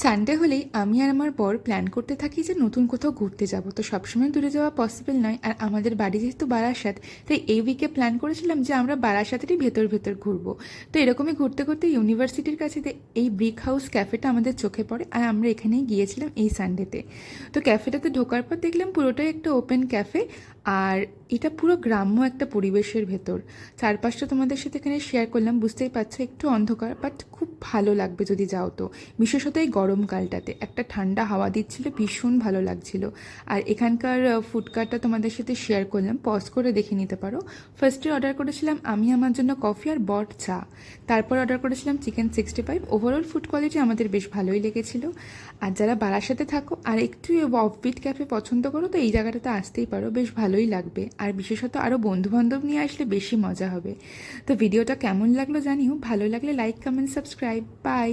Sunday হলেই আমি আর আমার বর প্ল্যান করতে থাকি যে নতুন কোথাও ঘুরতে যাব। তো সবসময় দূরে যাওয়া পসিবল নয়, আর আমাদের বাড়ি যেহেতু বারাসাত, তাই এই উইকে প্ল্যান করেছিলাম যে আমরা বারাসাতেরই ভেতর ভেতর ঘুরবো। তো এরকমই ঘুরতে ঘুরতে ইউনিভার্সিটির কাছে এই ব্রিক হাউস ক্যাফেটা আমাদের চোখে পড়ে, আর আমরা এখানেই গিয়েছিলাম এই সানডেতে। তো ক্যাফেটাতে ঢোকার পর দেখলাম পুরোটাই একটা ওপেন ক্যাফে, আর এটা পুরো গ্রাম্য একটা পরিবেশের ভেতর। চারপাশটা তোমাদের সাথে এখানে শেয়ার করলাম, বুঝতেই পারছো একটু অন্ধকার, বাট খুব ভালো লাগবে যদি যাও তো। বিশেষত এই গরমকালটাতে একটা ঠান্ডা হাওয়া দিচ্ছিল, ভীষণ ভালো লাগছিল। আর এখানকার ফুডকার্টটা তোমাদের সাথে শেয়ার করলাম, পজ করে দেখে নিতে পারো। ফার্স্টে অর্ডার করেছিলাম আমি আমার জন্য কফি আর বট চা। তারপর অর্ডার করেছিলাম চিকেন 65। ওভারঅল ফুড কোয়ালিটি আমাদের বেশ ভালোই লেগেছিল। আর যারা বারাসাতে থাকো আর একটু অফবিট ক্যাফে পছন্দ করো, তো এই জায়গাটাতে আসতেই পারো, বেশ ভালোই লাগবে। আর বিশেষত আরও বন্ধুবান্ধব নিয়ে আসলে বেশি মজা হবে। তো ভিডিওটা কেমন লাগলো জানিও, ভালো লাগলে লাইক, কমেন্ট, সাবস্ক্রাইব। বাই।